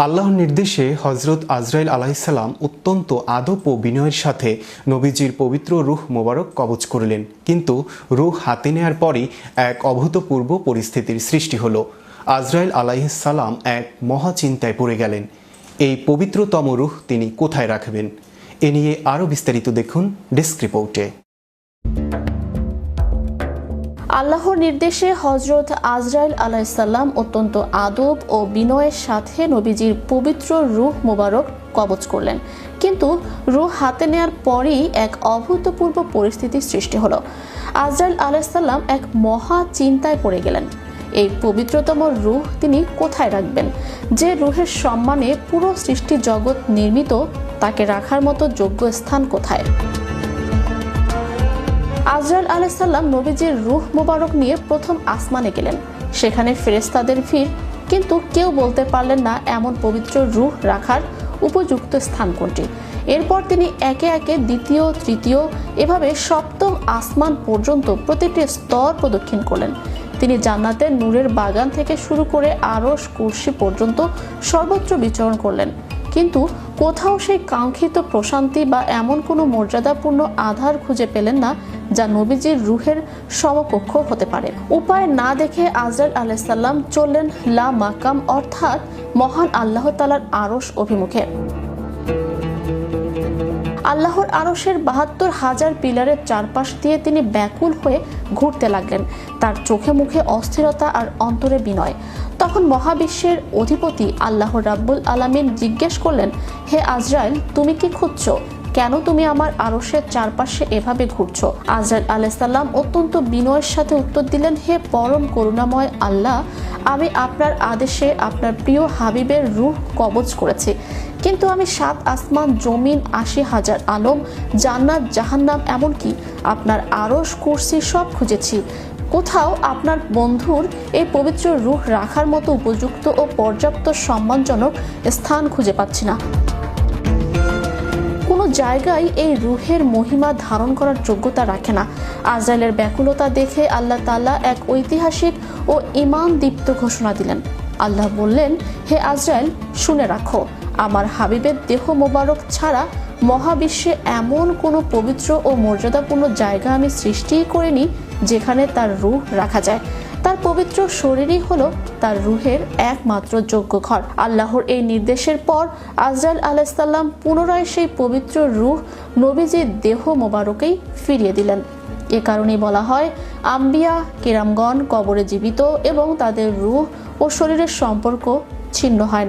আল্লাহর নির্দেশে হজরত আজরাইল আলাইহিসসালাম অত্যন্ত আদব ও বিনয়ের সাথে নবীজির পবিত্র রূহ মোবারক কবজ করলেন। কিন্তু রূহ হাতে নেয়ার পরই এক অভূতপূর্ব পরিস্থিতির সৃষ্টি হলো। আজরাইল আলাইহিসসালাম এক মহা চিন্তায় পড়ে গেলেন। এই পবিত্রতম রূহ তিনি কোথায় রাখবেন? এ নিয়ে আরও বিস্তারিত দেখুন ডেস্ক রিপোর্টে। আল্লাহর নির্দেশে হজরত আজরাইল আলাইহিসসালাম অত্যন্ত আদব ও বিনয়ের সাথে নবীজির পবিত্র রূহ মোবারক কবজ করলেন। কিন্তু রূহ হাতে নেয়ার পরই এক অভূতপূর্ব পরিস্থিতির সৃষ্টি হলো। আজরাইল আলাইহিসসালাম এক মহা চিন্তায় পড়ে গেলেন। এই পবিত্রতম রূহ তিনি কোথায় রাখবেন? যে রূহের সম্মানে পুরো সৃষ্টি জগৎ নির্মিত, তাকে রাখার মতো যোগ্য স্থান কোথায়? আজরাইল আলাইহিসসালাম নবীজির রূহ মোবারক নিয়ে প্রথম আসমানে গেলেন। সেখানে ফেরেশতাদের ভিড়, কিন্তু কেউ বলতে পারলেন না এমন পবিত্র রূহ রাখার উপযুক্ত স্থান কোনটি। এরপর তিনি একে একে দ্বিতীয়, তৃতীয়, এভাবে সপ্তম আসমান পর্যন্ত প্রতিটি স্তর প্রদক্ষিণ করলেন। তিনি জান্নাতের নূরের বাগান থেকে শুরু করে আরশ, কুরসি পর্যন্ত সর্বত্র বিচরণ করলেন, কিন্তু কোথাও সেই কাঙ্ক্ষিত প্রশান্তি বা এমন কোনো মর্যাদাপূর্ণ আধার খুঁজে পেলেন না যা নবীজির রূহের সমকক্ষ হতে পারে। উপায় না দেখে আজরাইল আলাইহিসসালাম চললেন লা মাকাম অর্থাৎ মহান আল্লাহ তাআলার আরশ অভিমুখে। আল্লাহর আরশের ৭২,০০০ পিলারের চারপাশ দিয়ে তিনি ব্যাকুল হয়ে ঘুরতে লাগলেন, তার চোখে মুখে অস্থিরতা আর অন্তরে বিনয়। তখন মহাবিশ্বের অধিপতি আল্লাহ রাব্বুল আলামিন জিজ্ঞেস করলেন, হে আজরাইল, তুমি কি খুঁজছো? কেন তুমি আমার আরশের চারপাশে এভাবে ঘুরছো? আজরাইল আলাইহিসসালাম অত্যন্ত বিনয়ের সাথে উত্তর দিলেন, হে পরম করুণাময় আল্লাহ, আমি আপনার আদেশে আপনার প্রিয় হাবিবের রূহ কবজ করেছি, কিন্তু আমি ৭ আসমান, জমিন, ৮০,০০০ আলম, জান্নাত, জাহান্নাম, এমনকি আপনার আরশ, কুরসি সব খুঁজেছি। কোথাও আপনার বন্ধুর এই পবিত্র রূহ রাখার মতো উপযুক্ত ও পর্যাপ্ত সম্মানজনক স্থান খুঁজে পাচ্ছি না। কোনো জায়গায় এই রূহের মহিমা ধারণ করার যোগ্যতা রাখে না। আজরাইলের ব্যাকুলতা দেখে আল্লাহ তাআলা এক ঐতিহাসিক ও ঈমান দীপ্ত ঘোষণা দিলেন। আল্লাহ বললেন, হে আজরাইল, শুনে রাখো, আমার হাবিবের দেহ মোবারক ছাড়া মহাবিশ্বে এমন কোনো পবিত্র ও মর্যাদাপূর্ণ জায়গা আমি সৃষ্টিই করিনি যেখানে তার রূহ রাখা যায়। তার পবিত্র শরীরই হলো তার রূহের একমাত্র যোগ্য ঘর। আল্লাহর এই নির্দেশের পর আজরাইল আলাইহিসসালাম পুনরায় সেই পবিত্র রূহ নবীজির দেহ মোবারকেই ফিরিয়ে দিলেন। এ কারণেই বলা হয়, আম্বিয়া কিরামগণ কবরে জীবিত এবং তাদের রূহ ও শরীরের সম্পর্ক ছিন্ন হয় না।